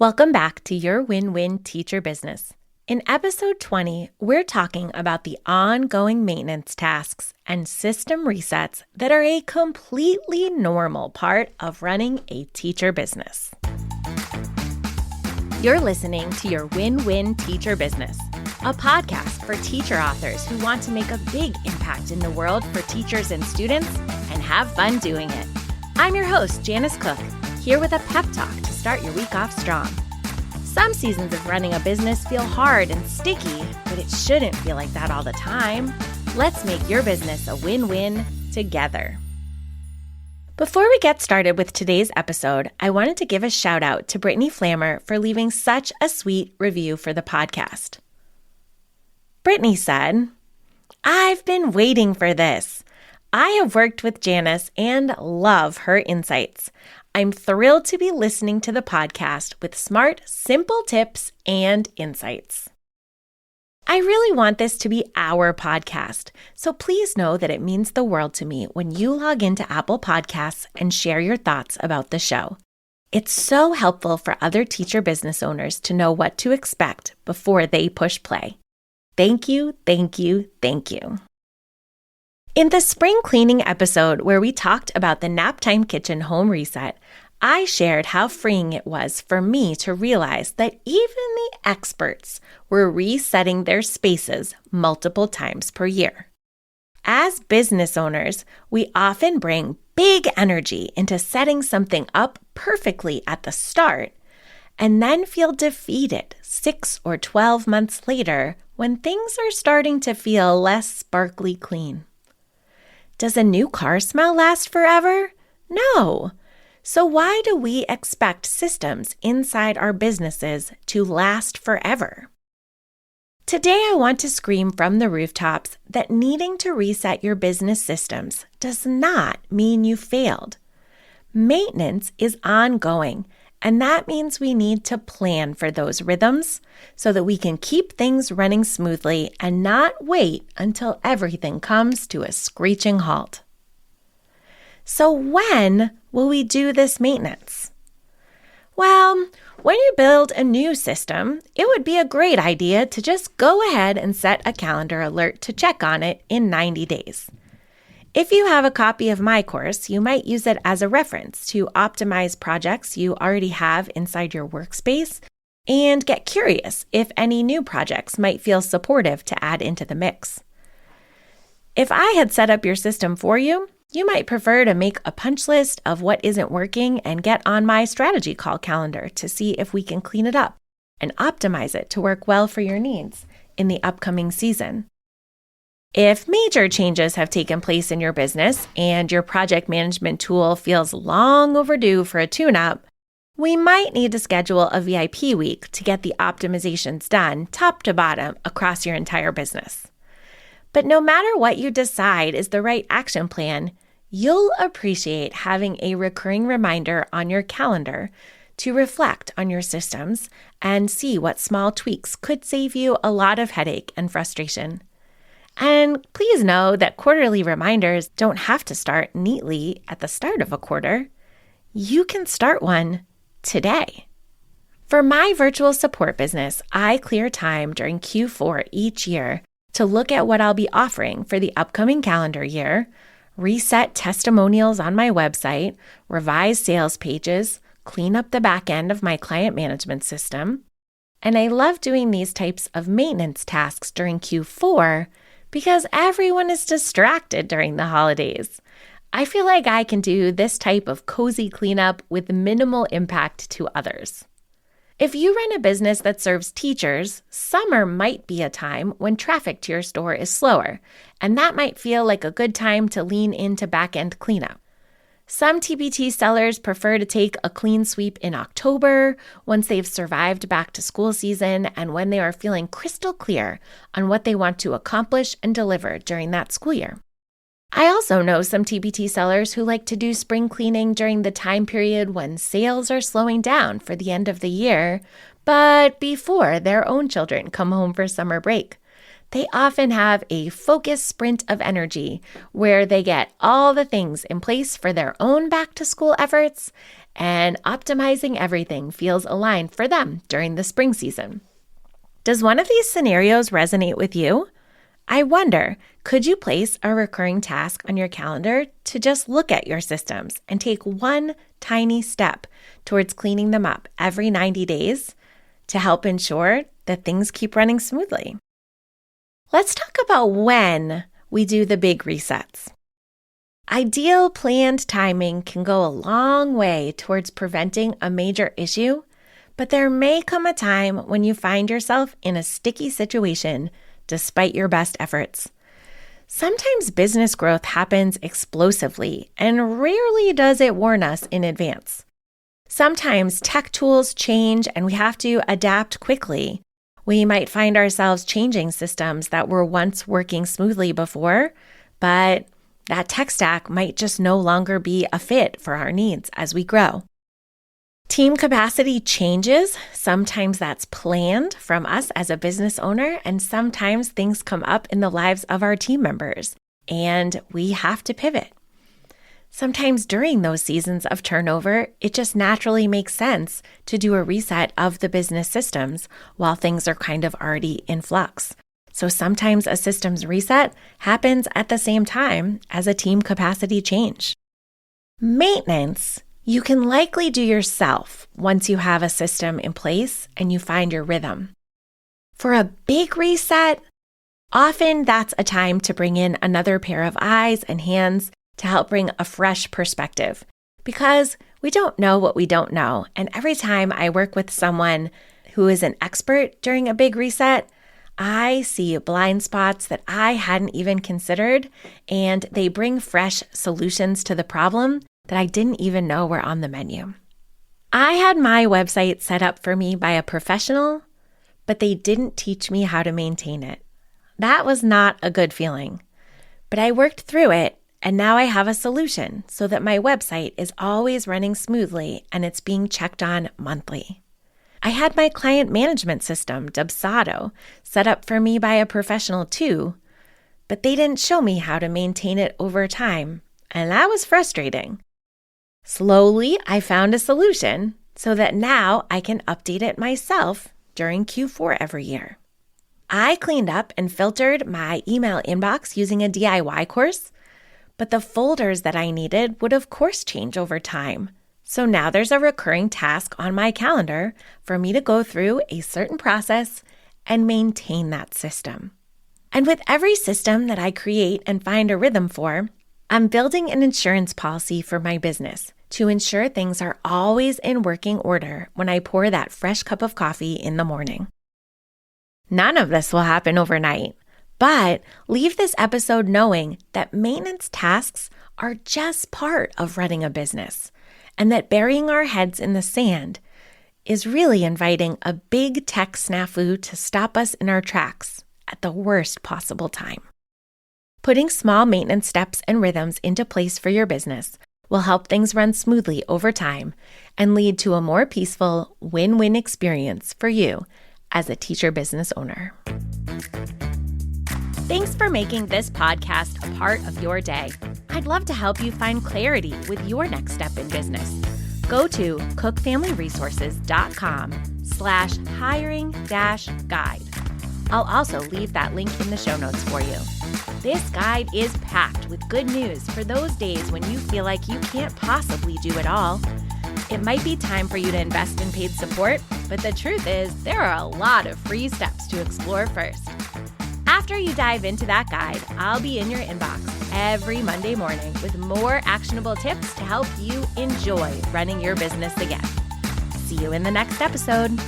Welcome back to Your Win-Win Teacher Business. In episode 20, we're talking about the ongoing maintenance tasks and system resets that are a completely normal part of running a teacher business. You're listening to Your Win-Win Teacher Business, a podcast for teacher authors who want to make a big impact in the world for teachers and students and have fun doing it. I'm your host, Janice Cook, here with a pep talk to start your week off strong. Some seasons of running a business feel hard and sticky, but it shouldn't feel like that all the time. Let's make your business a win-win together. Before we get started with today's episode, I wanted to give a shout out to Brittany Flammer for leaving such a sweet review for the podcast. Brittany said, "I've been waiting for this. I have worked with Janice and love her insights. I'm thrilled to be listening to the podcast with smart, simple tips and insights. I really want this to be our podcast, so please know that it means the world to me when you log into Apple Podcasts and share your thoughts about the show. It's so helpful for other teacher business owners to know what to expect before they push play. Thank you, thank you, thank you." In the spring cleaning episode where we talked about the Naptime Kitchen home reset, I shared how freeing it was for me to realize that even the experts were resetting their spaces multiple times per year. As business owners, we often bring big energy into setting something up perfectly at the start and then feel defeated 6 or 12 months later when things are starting to feel less sparkly clean. Does a new car smell last forever? No. So why do we expect systems inside our businesses to last forever? Today, I want to scream from the rooftops that needing to reset your business systems does not mean you failed. Maintenance is ongoing, and that means we need to plan for those rhythms so that we can keep things running smoothly and not wait until everything comes to a screeching halt. So when will we do this maintenance? Well, when you build a new system, it would be a great idea to just go ahead and set a calendar alert to check on it in 90 days. If you have a copy of my course, you might use it as a reference to optimize projects you already have inside your workspace and get curious if any new projects might feel supportive to add into the mix. If I had set up your system for you, you might prefer to make a punch list of what isn't working and get on my strategy call calendar to see if we can clean it up and optimize it to work well for your needs in the upcoming season. If major changes have taken place in your business and your project management tool feels long overdue for a tune-up, we might need to schedule a VIP week to get the optimizations done top to bottom across your entire business. But no matter what you decide is the right action plan, you'll appreciate having a recurring reminder on your calendar to reflect on your systems and see what small tweaks could save you a lot of headache and frustration. And please know that quarterly reminders don't have to start neatly at the start of a quarter. You can start one today. For my virtual support business, I clear time during Q4 each year to look at what I'll be offering for the upcoming calendar year, reset testimonials on my website, revise sales pages, clean up the back end of my client management system. And I love doing these types of maintenance tasks during Q4 because everyone is distracted during the holidays. I feel like I can do this type of cozy cleanup with minimal impact to others. If you run a business that serves teachers, summer might be a time when traffic to your store is slower, and that might feel like a good time to lean into back-end cleanup. Some TPT sellers prefer to take a clean sweep in October once they've survived back to school season and when they are feeling crystal clear on what they want to accomplish and deliver during that school year. I also know some TPT sellers who like to do spring cleaning during the time period when sales are slowing down for the end of the year, but before their own children come home for summer break. they often have a focused sprint of energy where they get all the things in place for their own back-to-school efforts, and optimizing everything feels aligned for them during the spring season. Does one of these scenarios resonate with you? I wonder, could you place a recurring task on your calendar to just look at your systems and take one tiny step towards cleaning them up every 90 days to help ensure that things keep running smoothly? Let's talk about when we do the big resets. Ideal planned timing can go a long way towards preventing a major issue, but there may come a time when you find yourself in a sticky situation despite your best efforts. Sometimes business growth happens explosively, and rarely does it warn us in advance. Sometimes tech tools change and we have to adapt quickly. We might find ourselves changing systems that were once working smoothly before, but that tech stack might just no longer be a fit for our needs as we grow. Team capacity changes. Sometimes that's planned from us as a business owner, and sometimes things come up in the lives of our team members, and we have to pivot. Sometimes during those seasons of turnover, it just naturally makes sense to do a reset of the business systems while things are kind of already in flux. So sometimes a systems reset happens at the same time as a team capacity change. Maintenance, you can likely do yourself once you have a system in place and you find your rhythm. For a big reset, often that's a time to bring in another pair of eyes and hands to help bring a fresh perspective, because we don't know what we don't know. And every time I work with someone who is an expert during a big reset, I see blind spots that I hadn't even considered, and they bring fresh solutions to the problem that I didn't even know were on the menu. I had my website set up for me by a professional, but they didn't teach me how to maintain it. That was not a good feeling, but I worked through it, and now I have a solution so that my website is always running smoothly and it's being checked on monthly. I had my client management system, Dubsado, set up for me by a professional too, but they didn't show me how to maintain it over time, and that was frustrating. Slowly, I found a solution so that now I can update it myself during Q4 every year. I cleaned up and filtered my email inbox using a DIY course, but the folders that I needed would of course change over time. So now there's a recurring task on my calendar for me to go through a certain process and maintain that system. And with every system that I create and find a rhythm for, I'm building an insurance policy for my business to ensure things are always in working order when I pour that fresh cup of coffee in the morning. None of this will happen overnight, but leave this episode knowing that maintenance tasks are just part of running a business, and that burying our heads in the sand is really inviting a big tech snafu to stop us in our tracks at the worst possible time. Putting small maintenance steps and rhythms into place for your business will help things run smoothly over time and lead to a more peaceful win-win experience for you as a teacher business owner. Thanks for making this podcast a part of your day. I'd love to help you find clarity with your next step in business. Go to cookfamilyresources.com/hiring-guide. I'll also leave that link in the show notes for you. This guide is packed with good news for those days when you feel like you can't possibly do it all. It might be time for you to invest in paid support, but the truth is there are a lot of free steps to explore first. After you dive into that guide, I'll be in your inbox every Monday morning with more actionable tips to help you enjoy running your business again. See you in the next episode.